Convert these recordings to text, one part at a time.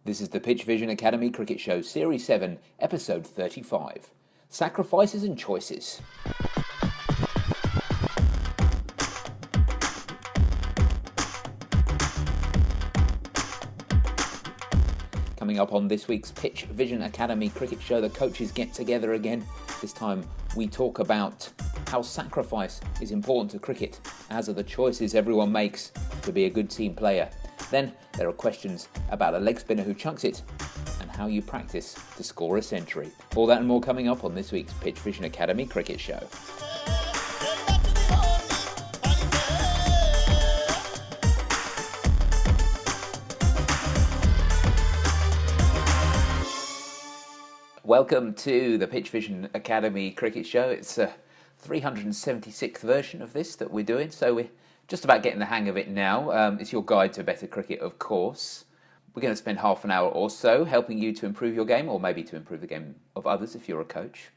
This is the PitchVision Academy Cricket Show, Series 7, Episode 35. Sacrifices and Choices. Coming up on this week's PitchVision Academy Cricket Show, the coaches get together again. This time we talk about how sacrifice is important to cricket, as are the choices everyone makes to be a good team player. Then there are questions about a leg spinner who chunks it and how you practice to score a century. All that and more coming up on this week's PitchVision Academy Cricket Show. Welcome to the PitchVision Academy Cricket Show. It's a 376th version of this that we're doing, so we're just about getting the hang of it now. It's your guide to better cricket, of course. We're going to spend half an hour or so helping you to improve your game, or maybe to improve the game of others if you're a coach.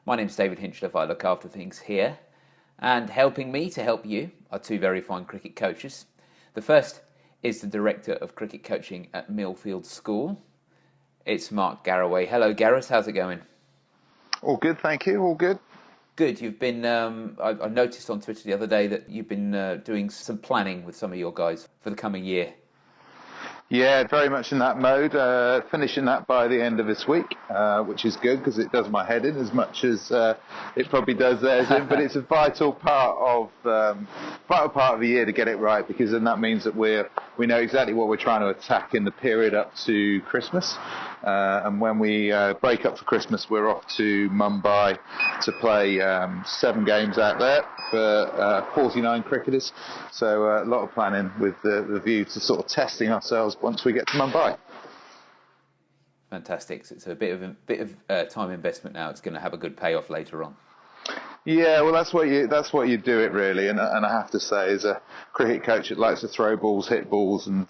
My name's David Hinchliffe. I look after things here. And helping me to help you are two very fine cricket coaches. The first is the Director of Cricket Coaching at Millfield School. It's Mark Garaway. Hello, Gareth. How's it going? All good, thank you. All good. Good. You've been, I noticed on Twitter the other day that you've been doing some planning with some of your guys for the coming year. Yeah, very much in that mode. Finishing that by the end of this week, which is good because it does my head in as much as it probably does theirs in. But it's a vital part of the year to get it right, because then that means that we know exactly what we're trying to attack in the period up to Christmas. And when we break up for Christmas, we're off to Mumbai to play 7 games out there for 49 cricketers. So a lot of planning with the view to sort of testing ourselves once we get to Mumbai. Fantastic. So it's a bit of time investment now. It's going to have a good payoff later on. Yeah, well, that's what you do it really, and I have to say, as a cricket coach that likes to throw balls, hit balls, and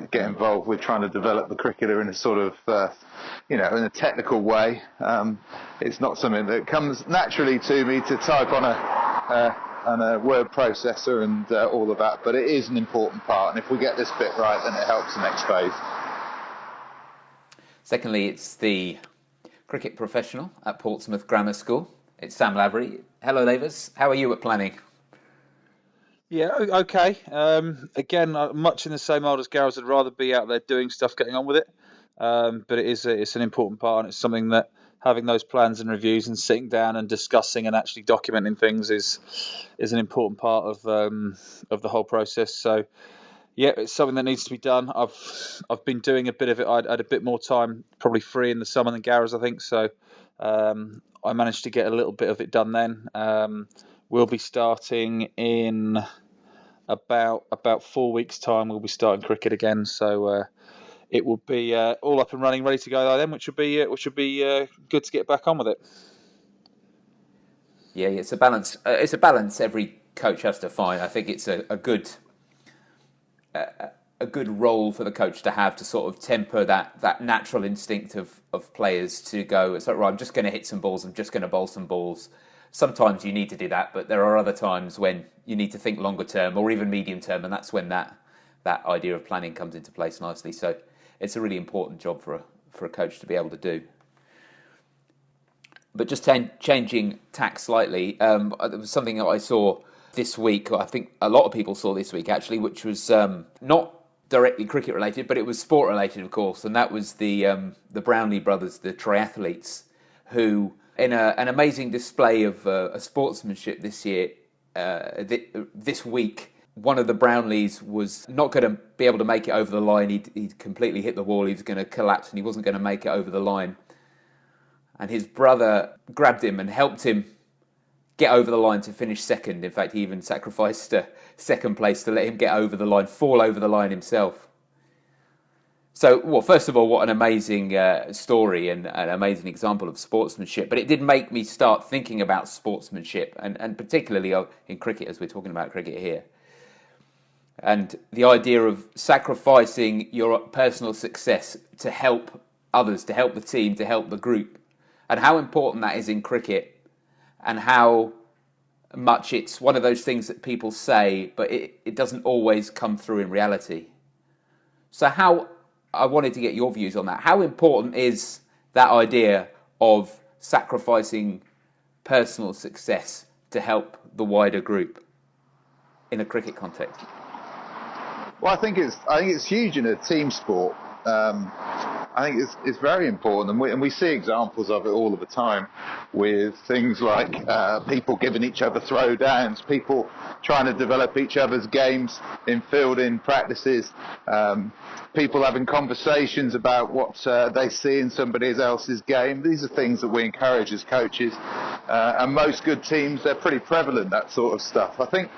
get involved with trying to develop the cricketer in a sort of, in a technical way. It's not something that comes naturally to me to type on a word processor and all of that, but it is an important part, and if we get this bit right, then it helps the next phase. Secondly, it's the cricket professional at Portsmouth Grammar School. It's Sam Lavery. Hello, Lavers. How are you at planning? Yeah, okay. Again, much in the same mold as Gareth. I'd rather be out there doing stuff, getting on with it. But it's an important part, and it's something that having those plans and reviews and sitting down and discussing and actually documenting things is an important part of the whole process. So, yeah, it's something that needs to be done. I've been doing a bit of it. I had a bit more time, probably free in the summer than Gareth, I think. So. I managed to get a little bit of it done then. We'll be starting in about 4 weeks' time. We'll be starting cricket again, so it will be all up and running, ready to go then, which will be good to get back on with it. Yeah, it's a balance. It's a balance every coach has to find. I think it's a good role for the coach to have, to sort of temper that natural instinct of players to go, it's like, right, I'm just going to hit some balls, I'm just going to bowl some balls. Sometimes you need to do that, but there are other times when you need to think longer term or even medium term, and that's when that idea of planning comes into place nicely. So it's a really important job for a coach to be able to do. But just changing tack slightly, there was something that I saw this week, I think a lot of people saw this week actually, which was not directly cricket related, but it was sport related, of course, and that was the Brownlee brothers, the triathletes, who, in an amazing display of sportsmanship this year, this week, one of the Brownlees was not going to be able to make it over the line. He'd completely hit the wall. He was going to collapse, and he wasn't going to make it over the line. And his brother grabbed him and helped him get over the line to finish second. In fact, he even sacrificed second place to let him get over the line, fall over the line himself. So, well, first of all, what an amazing story and an amazing example of sportsmanship. But it did make me start thinking about sportsmanship, and particularly in cricket, as we're talking about cricket here. And the idea of sacrificing your personal success to help others, to help the team, to help the group, and how important that is in cricket, and how much it's one of those things that people say, but it doesn't always come through in reality. So how I wanted to get your views on that. How important is that idea of sacrificing personal success to help the wider group in a cricket context? Well, I think it's huge in a team sport. I think it's very important, and we see examples of it all of the time, with things like people giving each other throwdowns, people trying to develop each other's games in fielding practices, people having conversations about what they see in somebody else's game. These are things that we encourage as coaches, and most good teams, they're pretty prevalent, that sort of stuff. I think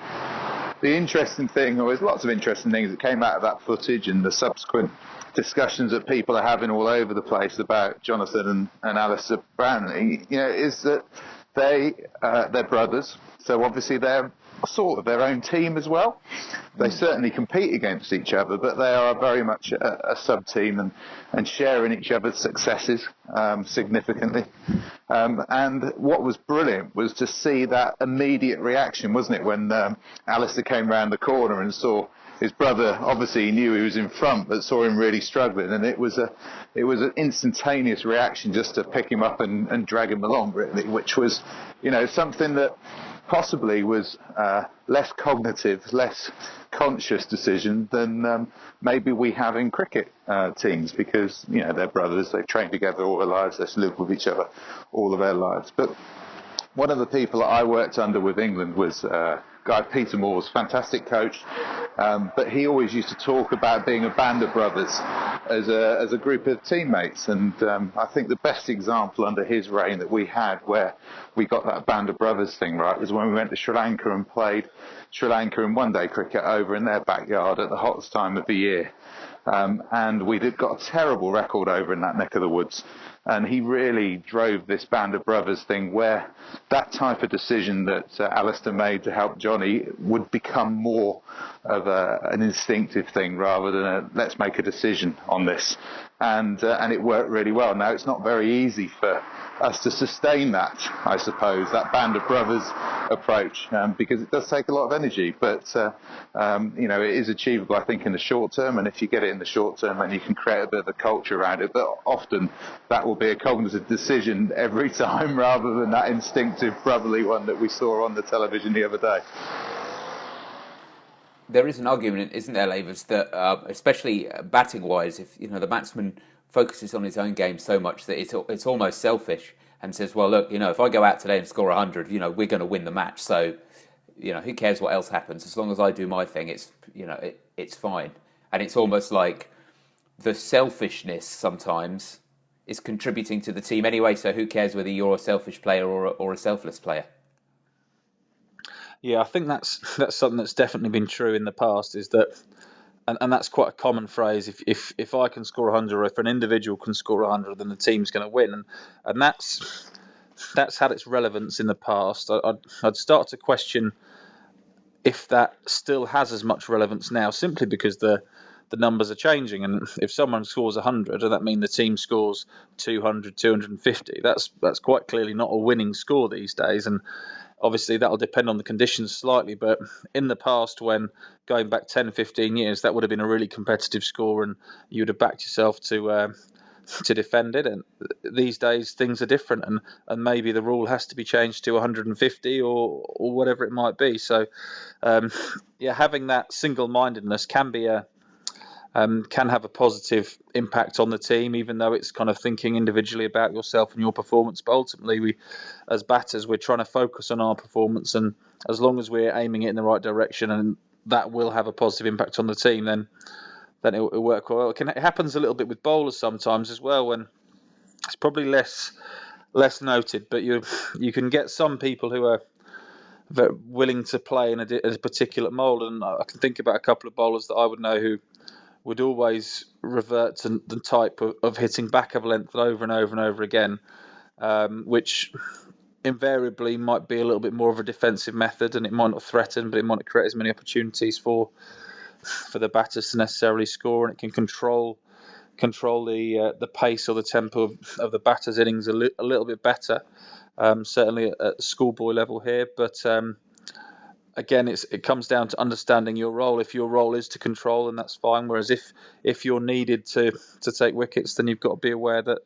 the interesting thing, or there's lots of interesting things that came out of that footage and the subsequent discussions that people are having all over the place about Jonathan and Alistair Brownlee, is that they're brothers, so obviously they're sort of their own team as well. They certainly compete against each other, but they are very much a sub-team and sharing each other's successes significantly. And what was brilliant was to see that immediate reaction, wasn't it, when Alistair came round the corner and saw his brother. Obviously he knew he was in front, but saw him really struggling, and it was an instantaneous reaction just to pick him up and drag him along, really, which was, something that possibly was less cognitive, less conscious decision than maybe we have in cricket teams, because they're brothers, they've trained together all their lives, they've lived with each other all of their lives. But one of the people that I worked under with England was guy Peter Moores, fantastic coach, but he always used to talk about being a band of brothers as a group of teammates, and I think the best example under his reign that we had where we got that band of brothers thing right was when we went to Sri Lanka and played Sri Lanka in one-day cricket over in their backyard at the hottest time of the year, and we got a terrible record over in that neck of the woods. And he really drove this band of brothers thing, where that type of decision that Alistair made to help Johnny would become more of an instinctive thing rather than let's make a decision on this. And it worked really well. Now, it's not very easy for us to sustain that, I suppose, that band of brothers approach, because it does take a lot of energy. But, it is achievable, I think, in the short term. And if you get it in the short term, then you can create a bit of a culture around it. But often that will be a cognitive decision every time rather than that instinctive brotherly one that we saw on the television the other day. There is an argument, isn't there, Lavers, that especially batting-wise, if the batsman focuses on his own game so much that it's almost selfish and says, well, look, if I go out today and score 100, we're going to win the match. So, who cares what else happens? As long as I do my thing, it's fine. And it's almost like the selfishness sometimes is contributing to the team anyway. So who cares whether you're a selfish player or a selfless player? Yeah, I think that's something that's definitely been true in the past, is that, and that's quite a common phrase. If I can score 100, or if an individual can score 100, then the team's going to win, and that's had its relevance in the past. I'd start to question if that still has as much relevance now, simply because the numbers are changing, and if someone scores 100, does that mean the team scores 200, 250? That's quite clearly not a winning score these days, and obviously that'll depend on the conditions slightly, but in the past, when going back 10, 15 years, that would have been a really competitive score and you would have backed yourself to defend it. And these days things are different, and maybe the rule has to be changed to 150 or whatever it might be. So having that single-mindedness can have a positive impact on the team, even though it's kind of thinking individually about yourself and your performance. But ultimately, we, as batters, we're trying to focus on our performance, and as long as we're aiming it in the right direction, and that will have a positive impact on the team, then it'll work well. It happens a little bit with bowlers sometimes as well, when it's probably less noted, but you can get some people who are very willing to play in a particular mould, and I can think about a couple of bowlers that I would know who would always revert to the type of hitting back of length over and over and over again, which invariably might be a little bit more of a defensive method, and it might not threaten, but it might not create as many opportunities for the batters to necessarily score, and it can control the pace or the tempo of the batter's innings a little bit better, certainly at schoolboy level here. But again, it comes down to understanding your role. If your role is to control, then that's fine. Whereas if you're needed to take wickets, then you've got to be aware that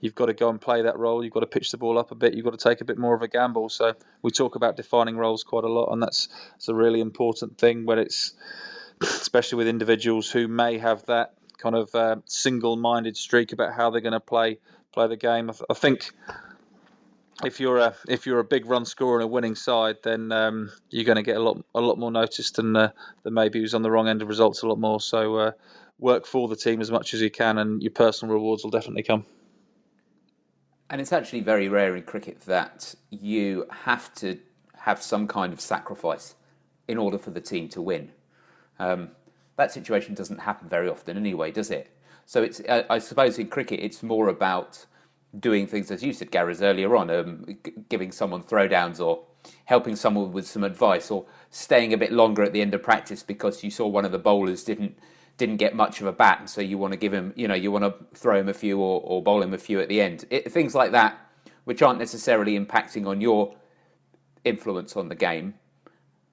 you've got to go and play that role. You've got to pitch the ball up a bit. You've got to take a bit more of a gamble. So we talk about defining roles quite a lot, and that's a really important thing when it's, especially with individuals who may have that kind of single-minded streak about how they're going to play the game. I think if you're a big run scorer and a winning side, then you're going to get a lot more notice than maybe who's on the wrong end of results a lot more. So work for the team as much as you can, and your personal rewards will definitely come. And it's actually very rare in cricket that you have to have some kind of sacrifice in order for the team to win. That situation doesn't happen very often anyway, does it? So it's, I suppose in cricket it's more about doing things, as you said, Gareth, earlier on, giving someone throwdowns or helping someone with some advice, or staying a bit longer at the end of practice because you saw one of the bowlers didn't get much of a bat, and so you want to give him, you want to throw him a few or bowl him a few at the end. Things like that, which aren't necessarily impacting on your influence on the game,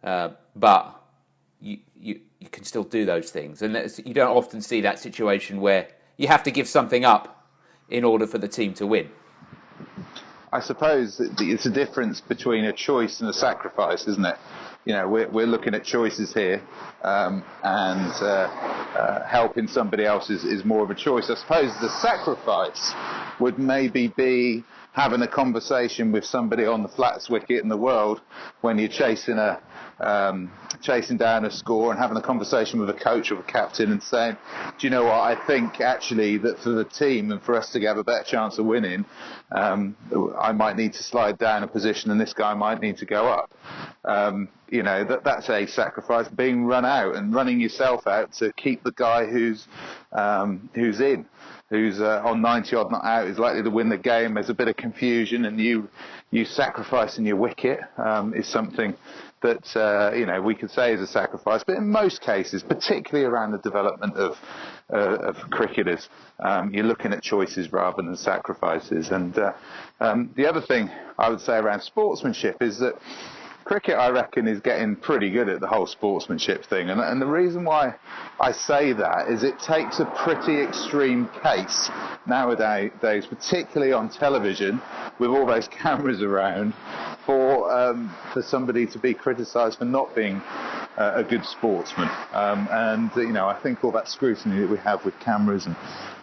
but you can still do those things. And you don't often see that situation where you have to give something up in order for the team to win. I suppose it's a difference between a choice and a sacrifice, isn't it? We're looking at choices here, and helping somebody else is more of a choice. I suppose the sacrifice would maybe be having a conversation with somebody on the flattest wicket in the world when you're chasing down a score, and having a conversation with a coach or a captain and saying, do you know what, I think actually that for the team and for us to have a better chance of winning, I might need to slide down a position and this guy might need to go up. That's a sacrifice, being run out and running yourself out to keep the guy who's on 90 odd not out, is likely to win the game. There's a bit of confusion, and you sacrificing your wicket is something that we could say is a sacrifice. But in most cases, particularly around the development of cricketers, you're looking at choices rather than sacrifices. And the other thing I would say around sportsmanship is that cricket, I reckon, is getting pretty good at the whole sportsmanship thing. And the reason why I say that is it takes a pretty extreme case nowadays, particularly on television, with all those cameras around, for somebody to be criticised for not being a good sportsman. I think all that scrutiny that we have with cameras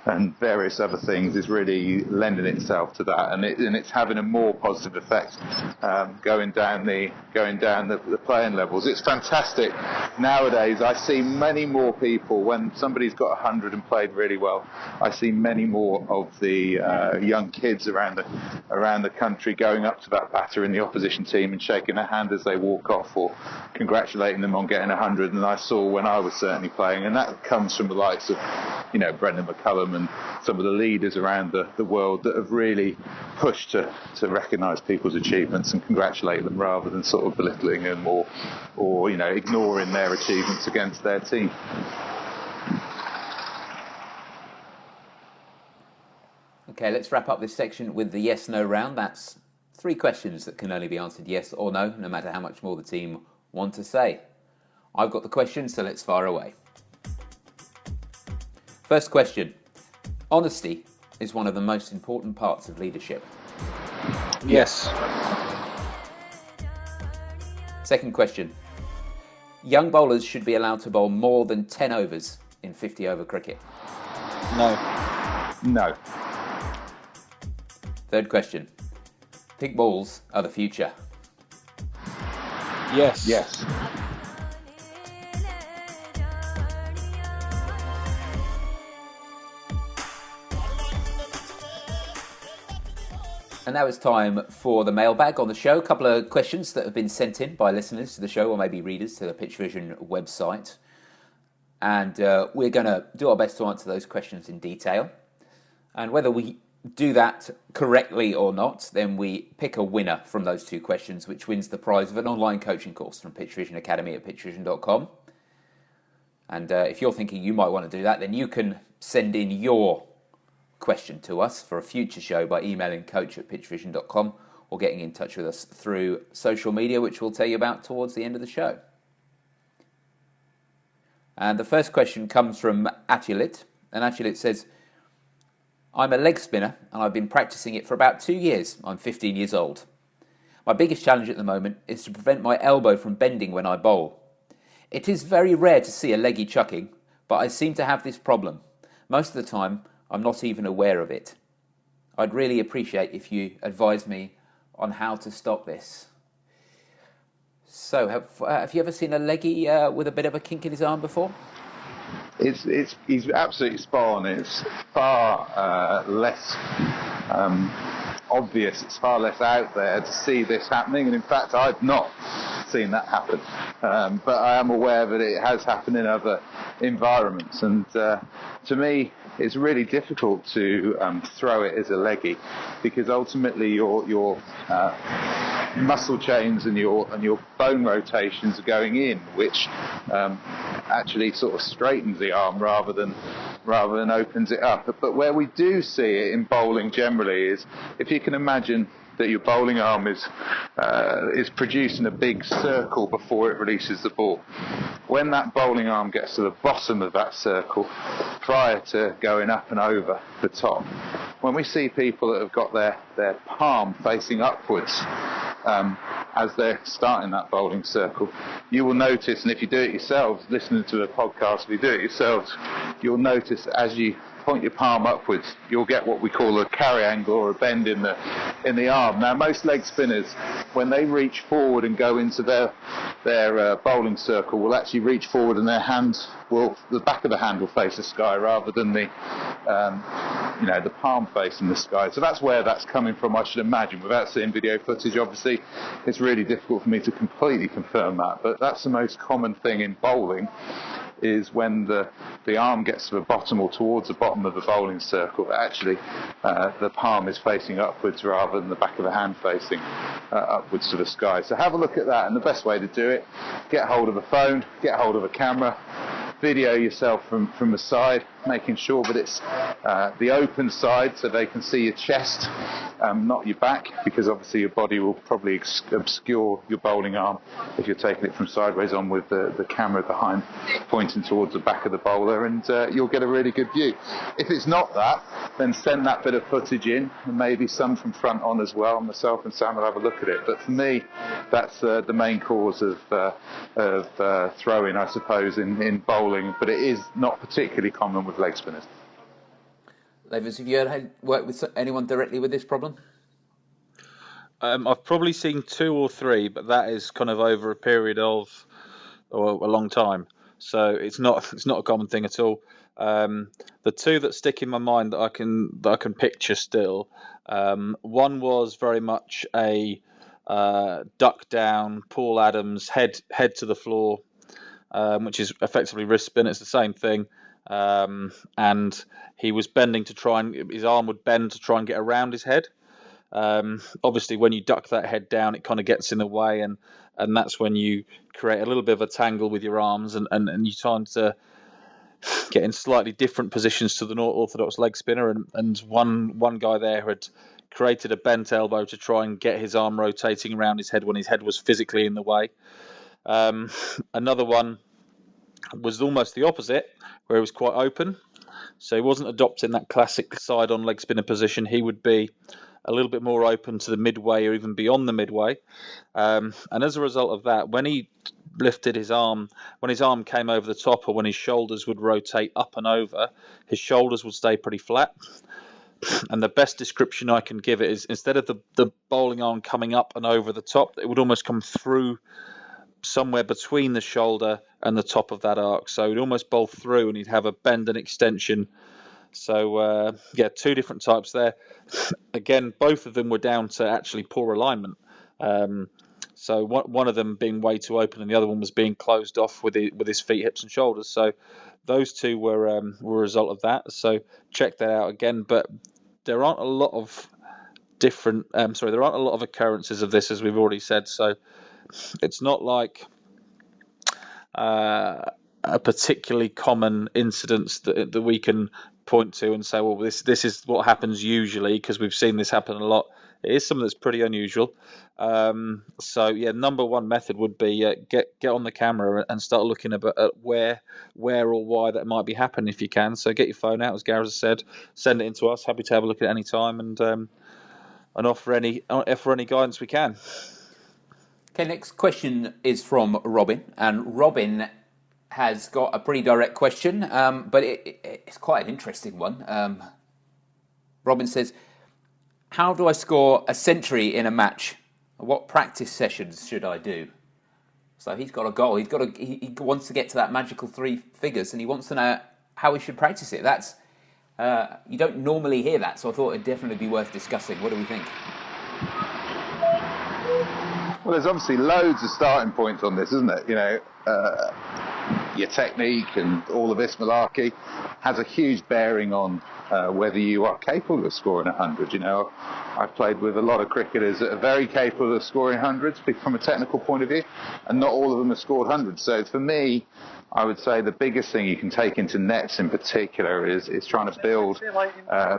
and various other things is really lending itself to that, and it's having a more positive effect going down the playing levels. It's fantastic nowadays. I see many more people when somebody's got 100 and played really well. I see many more of the young kids around the country going up to that batter in the opposition team and shaking their hand as they walk off, or congratulating them on getting 100, than I saw when I was certainly playing. And that comes from the likes of Brendan McCullum and some of the leaders around the world that have really pushed to recognise people's achievements and congratulate them, rather than sort of belittling them or ignoring their achievements against their team. Okay, let's wrap up this section with the yes-no round. That's 3 questions that can only be answered yes or no matter how much more the team want to say. I've got the question, so let's fire away. First question. Honesty is one of the most important parts of leadership. Yes. Second question. Young bowlers should be allowed to bowl more than 10 overs in 50-over cricket. No. Third question. Pink balls are the future. Yes. And now it's time for the mailbag on the show. A couple of questions that have been sent in by listeners to the show, or maybe readers to the PitchVision website. And we're going to do our best to answer those questions in detail. And whether we do that correctly or not, then we pick a winner from those 2 questions, which wins the prize of an online coaching course from PitchVision Academy at pitchvision.com. And if you're thinking you might want to do that, then you can send in your question to us for a future show by emailing coach@pitchvision.com, or getting in touch with us through social media, which we'll tell you about towards the end of the show. And the first question comes from Atulit, and Atulit says, I'm a leg spinner and I've been practicing it for about 2 years. I'm 15 years old. My biggest challenge at the moment is to prevent my elbow from bending when I bowl. It is very rare to see a leggy chucking, but I seem to have this problem. Most of the time, I'm not even aware of it. I'd really appreciate if you advise me on how to stop this. So, have you ever seen a leggy with a bit of a kink in his arm before? He's absolutely spot on. It's far less obvious. It's far less out there to see this happening. And in fact, I've not seen that happen. But I am aware that it has happened in other environments. And to me, it's really difficult to throw it as a leggy, because ultimately your muscle chains and your bone rotations are going in, which actually sort of straightens the arm rather than opens it up. But where we do see it in bowling generally is, if you can imagine that your bowling arm is producing a big circle before it releases the ball. When that bowling arm gets to the bottom of that circle, prior to going up and over the top, when we see people that have got their palm facing upwards as they're starting that bowling circle, you will notice, and if you do it yourselves, listening to the podcast, if you do it yourselves, you'll notice that as you point your palm upwards, you'll get what we call a carry angle or a bend in the arm. Now, most leg spinners, when they reach forward and go into their bowling circle, will actually reach forward and the back of the hand will face the sky rather than the palm facing the sky. So that's where that's coming from, I should imagine. Without seeing video footage, obviously, it's really difficult for me to completely confirm that. But that's the most common thing in bowling, is when the arm gets to the bottom or towards the bottom of the bowling circle, that actually the palm is facing upwards rather than the back of the hand facing upwards to the sky. So have a look at that, and the best way to do it, get hold of a phone, get hold of a camera, video yourself from the side, making sure that it's the open side so they can see your chest, not your back, because obviously your body will probably obscure your bowling arm if you're taking it from sideways on with the camera behind pointing towards the back of the bowler, and you'll get a really good view. If it's not that, then send that bit of footage in, and maybe some from front on as well. Myself and Sam will have a look at it. But for me, that's the main cause of throwing, I suppose, in bowling, but it is not particularly common with leg spinners. Lavers, have you ever worked with anyone directly with this problem? I've probably seen 2 or 3, but that is kind of over a period of a long time. So it's not a common thing at all. The 2 that stick in my mind that I can picture still, one was very much a duck down, Paul Adams, head to the floor, which is effectively wrist spin. It's the same thing. And he was bending his arm would bend to try and get around his head. Obviously, when you duck that head down, it kind of gets in the way, and that's when you create a little bit of a tangle with your arms, and you tend to get in slightly different positions to the orthodox leg spinner. And one guy there had created a bent elbow to try and get his arm rotating around his head when his head was physically in the way. Another one was almost the opposite, where he was quite open. So he wasn't adopting that classic side-on leg spinner position. He would be a little bit more open to the midway or even beyond the midway. And as a result of that, when he lifted his arm, when his arm came over the top or when his shoulders would rotate up and over, his shoulders would stay pretty flat. And the best description I can give it is, instead of the bowling arm coming up and over the top, it would almost come through somewhere between the shoulder and the top of that arc. So he'd almost bowl through and he'd have a bend and extension. So, 2 different types there. Again, both of them were down to actually poor alignment. So one of them being way too open and the other one was being closed off with his feet, hips and shoulders. So those 2 were a result of that. So check that out again. But there aren't a lot of occurrences of this, as we've already said. So it's not like a particularly common incidence that we can point to and say, well, this is what happens usually, because we've seen this happen a lot it is something that's pretty unusual. So yeah, number one method would be get on the camera and start looking at where or why that might be happening if you can. So get your phone out, as Gareth said, send it in to us. Happy to have a look at it any time and offer any guidance we can. Okay, next question is from Robin, and Robin has got a pretty direct question, but it's quite an interesting one. Robin says, how do I score a century in a match? What practice sessions should I do? So he's got a goal. He wants to get to that magical 3 figures, and he wants to know how he should practice it. That's you don't normally hear that, so I thought it'd definitely be worth discussing. What do we think? Well, there's obviously loads of starting points on this, isn't it? Your technique and all of this malarkey has a huge bearing on whether you are capable of scoring 100. I've played with a lot of cricketers that are very capable of scoring hundreds from a technical point of view, and not all of them have scored hundreds. So for me, I would say the biggest thing you can take into nets in particular is trying to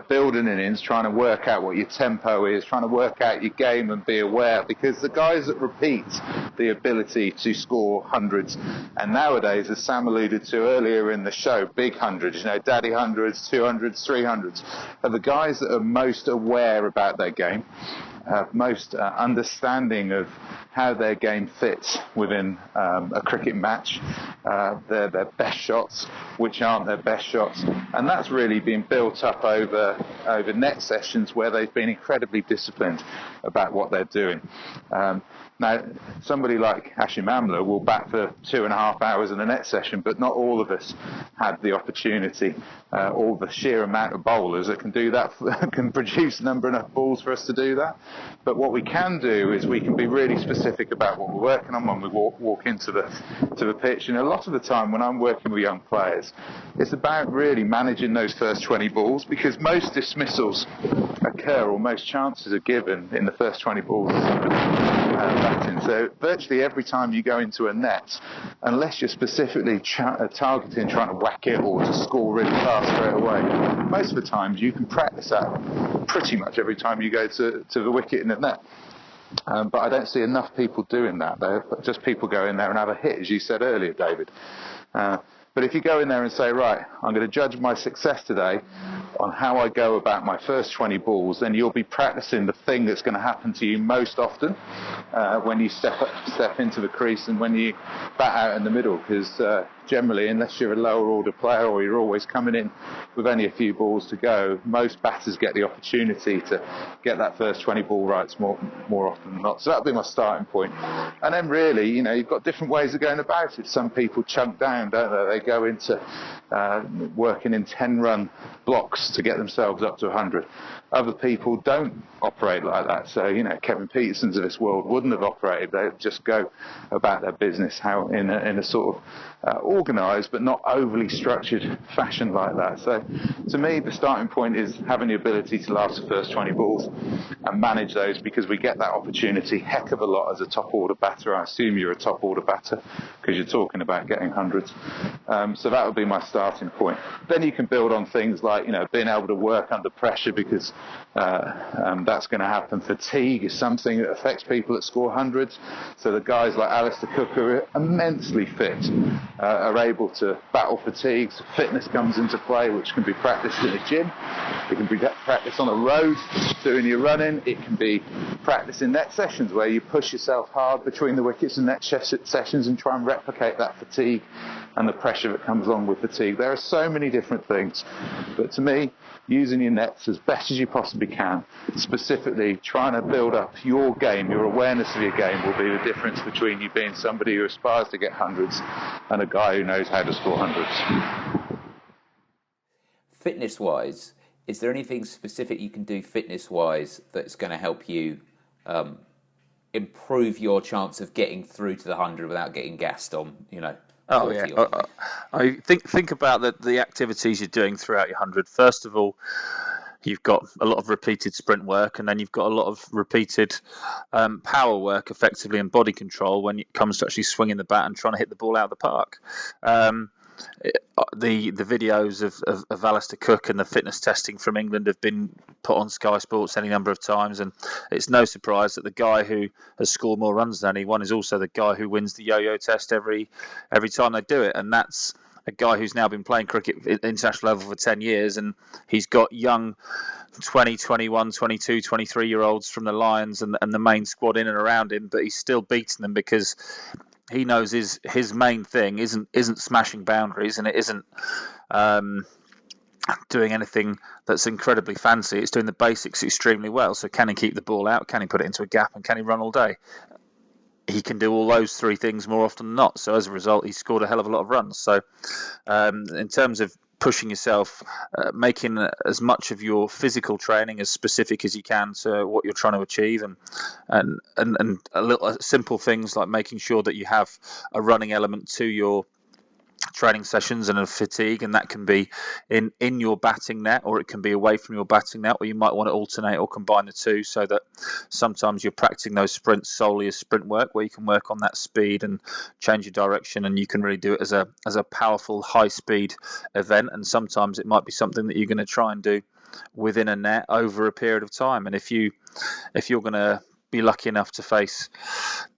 build an innings, trying to work out what your tempo is, trying to work out your game and be aware, because the guys that repeat the ability to score hundreds, and nowadays, as Sam alluded to earlier in the show, big hundreds, daddy hundreds, 200s, 300s, are the guys that are most aware about their game, most understanding of how their game fits within a cricket match, their best shots, which aren't their best shots, and that's really been built up over net sessions where they've been incredibly disciplined about what they're doing. Now, somebody like Hashim Amla will bat for 2.5 hours in a net session, but not all of us had the opportunity, or the sheer amount of bowlers that can do that, can produce number enough balls for us to do that. But what we can do is we can be really specific about what we're working on when we walk into the pitch. And a lot of the time when I'm working with young players, it's about really managing those first 20 balls, because most dismissals occur, or most chances are given in the first 20 balls. Batting. So virtually every time you go into a net, unless you're specifically targeting trying to whack it or to score really fast straight away, most of the times you can practice that pretty much every time you go to the wicket in the net. But I don't see enough people doing that. They're just people go in there and have a hit, as you said earlier, David. But if you go in there and say, right, I'm going to judge my success today on how I go about my first 20 balls, then you'll be practicing the thing that's going to happen to you most often when you step into the crease and when you bat out in the middle, because generally, unless you're a lower order player or you're always coming in with only a few balls to go, most batters get the opportunity to get that first 20 ball rights more often than not. So that'll be my starting point. And then really, you've got different ways of going about it. Some people chunk down, don't they? They go into working in 10-run blocks to get themselves up to 100. Other people don't operate like that. So, Kevin Petersons of this world wouldn't have operated. They'd just go about their business in a sort of organised but not overly structured fashion like that. So, to me, the starting point is having the ability to last the first 20 balls and manage those, because we get that opportunity heck of a lot as a top order batter. I assume you're a top order batter because you're talking about getting hundreds. So that would be my starting point. Then you can build on things like, being able to work under pressure, because that's going to happen. Fatigue is something that affects people that score hundreds. So the guys like Alistair Cook, who are immensely fit, are able to battle fatigue. So fitness comes into play, which can be practiced in a gym. It can be practiced on a road, doing your running. It can be practiced in net sessions where you push yourself hard between the wickets and net sessions and try and replicate that fatigue and the pressure that comes along with fatigue. There are so many different things. But to me, using your nets as best as you possibly can, specifically trying to build up your game, your awareness of your game, will be the difference between you being somebody who aspires to get hundreds and a guy who knows how to score hundreds. Fitness-wise, is there anything specific you can do fitness-wise that's going to help you improve your chance of getting through to the 100 without getting gassed on, Oh yeah, I think about the activities you're doing throughout your 100. First of all, you've got a lot of repeated sprint work, and then you've got a lot of repeated power work, effectively, and body control when it comes to actually swinging the bat and trying to hit the ball out of the park. the videos of Alistair Cook and the fitness testing from England have been put on Sky Sports any number of times, and it's no surprise that the guy who has scored more runs than anyone is also the guy who wins the yo-yo test every time they do it, and that's a guy who's now been playing cricket at international level for 10 years, and he's got young 20, 21, 22, 23-year-olds from the Lions and the main squad in and around him, but he's still beating them because he knows his main thing isn't smashing boundaries, and it isn't doing anything that's incredibly fancy. It's doing the basics extremely well. So can he keep the ball out? Can he put it into a gap? And can he run all day? He can do all those three things more often than not. So as a result, he's scored a hell of a lot of runs. So in terms of pushing yourself, making as much of your physical training as specific as you can to what you're trying to achieve, and simple things like making sure that you have a running element to your training sessions and a fatigue, and that can be in your batting net, or it can be away from your batting net, or you might want to alternate or combine the two, so that sometimes you're practicing those sprints solely as sprint work, where you can work on that speed and change your direction, and you can really do it as a powerful high speed event. And sometimes it might be something that you're going to try and do within a net over a period of time. And if you're going to be lucky enough to face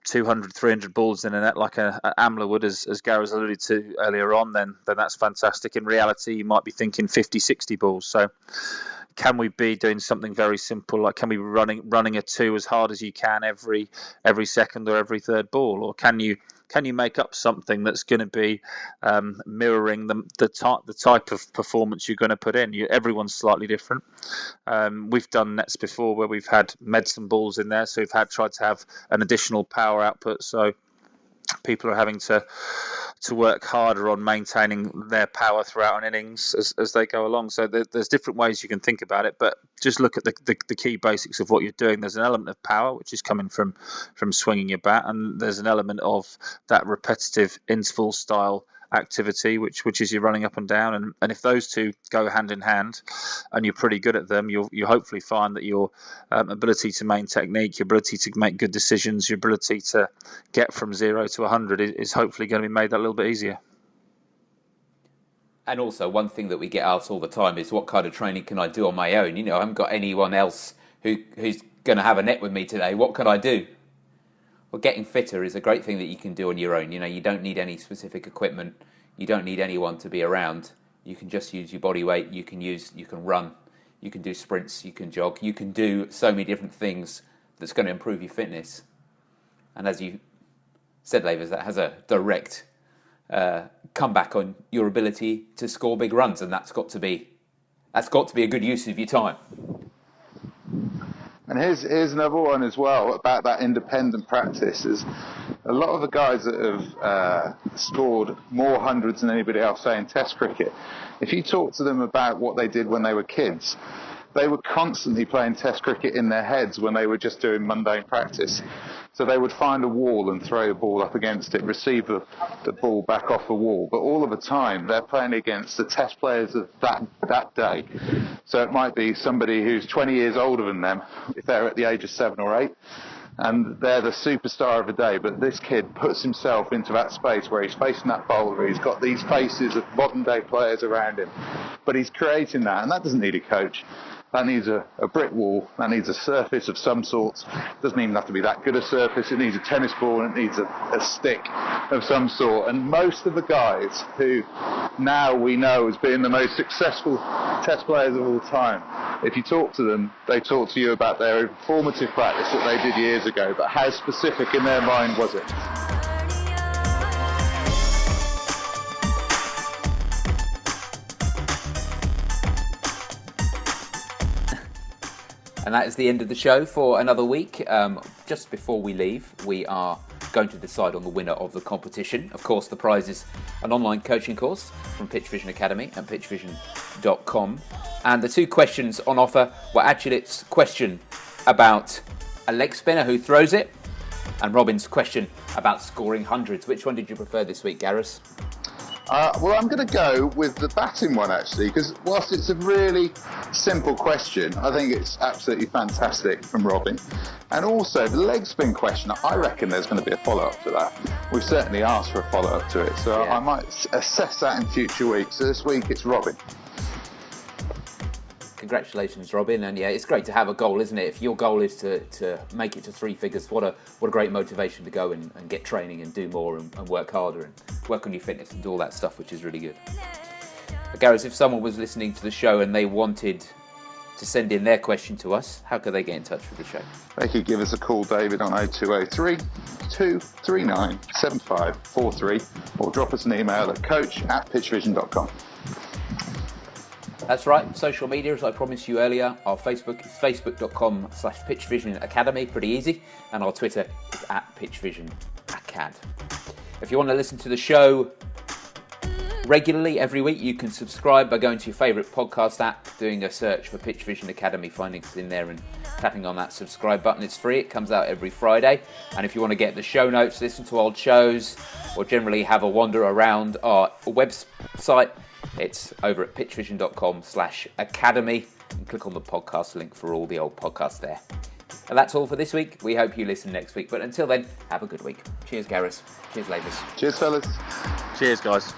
200, 300 balls in a net like an Amler would, as Gareth alluded to earlier on, then that's fantastic. In reality, you might be thinking 50, 60 balls. So can we be doing something very simple, like can we be running a two as hard as you can every second or every third ball, or can you make up something that's going to be mirroring the type of performance you're going to put in? Everyone's slightly different. We've done nets before where we've had medicine balls in there, so we've tried to have an additional power output, so people are having to work harder on maintaining their power throughout an innings as they go along. So there's different ways you can think about it, but just look at the key basics of what you're doing. There's an element of power, which is coming from swinging your bat, and there's an element of that repetitive interval style activity, which is you're running up and down, and if those two go hand in hand and you're pretty good at them, you'll hopefully find that your ability to maintain technique, your ability to make good decisions, your ability to get from 0 to 100 is hopefully going to be made that a little bit easier. And also, one thing that we get asked all the time is, what kind of training can I do on my own? I haven't got anyone else who's going to have a net with me today. What can I do? Well, getting fitter is a great thing that you can do on your own. You don't need any specific equipment. You don't need anyone to be around. You can just use your body weight. You can run. You can do sprints. You can jog. You can do so many different things that's going to improve your fitness. And as you said, Lavers, that has a direct comeback on your ability to score big runs, and that's got to be a good use of your time. And here's another one as well about that independent practice. Is a lot of the guys that have scored more hundreds than anybody else, say in Test cricket, if you talk to them about what they did when they were kids, they were constantly playing Test cricket in their heads when they were just doing mundane practice. So they would find a wall and throw a ball up against it, receive the ball back off the wall. But all of the time, they're playing against the Test players of that day. So it might be somebody who's 20 years older than them, if they're at the age of 7 or 8, and they're the superstar of the day. But this kid puts himself into that space where he's facing that bowler. He's got these faces of modern-day players around him. But he's creating that, and that doesn't need a coach. That needs a brick wall. That needs a surface of some sort. It doesn't even have to be that good a surface. It needs a tennis ball, and it needs a stick of some sort. And most of the guys who now we know as being the most successful Test players of all time, if you talk to them, they talk to you about their formative practice that they did years ago. But how specific in their mind was it? And that is the end of the show for another week. Just before we leave, we are going to decide on the winner of the competition. Of course, the prize is an online coaching course from PitchVision Academy at pitchvision.com. And the two questions on offer were Achilit's question about a leg spinner who throws it, and Robin's question about scoring hundreds. Which one did you prefer this week, Gareth? Well, I'm going to go with the batting one, actually, because whilst it's a really simple question, I think it's absolutely fantastic from Robin. And also, the leg spin question, I reckon there's going to be a follow-up to that. We've certainly asked for a follow-up to it, so I might assess that in future weeks. So this week, it's Robin. Congratulations, Robin, and yeah, it's great to have a goal, isn't it? If your goal is to make it to 3 figures, what a great motivation to go and get training and do more and work harder and work on your fitness and do all that stuff, which is really good. Gareth, if someone was listening to the show and they wanted to send in their question to us, how could they get in touch with the show? They could give us a call, David, on 0203 239 7543, or drop us an email at coach@pitchvision.com. That's right, social media, as I promised you earlier, our Facebook is facebook.com/PitchVision Academy, pretty easy, and our Twitter is @PitchVisionAcad. If you want to listen to the show regularly every week, you can subscribe by going to your favourite podcast app, doing a search for PitchVision Academy, finding us in there and tapping on that subscribe button. It's free, it comes out every Friday, and if you want to get the show notes, listen to old shows, or generally have a wander around our website, it's over at pitchvision.com/academy, and click on the podcast link for all the old podcasts there. And that's all for this week. We hope you listen next week. But until then, have a good week. Cheers, Gareth. Cheers, Lavers. Cheers, fellas. Cheers, guys.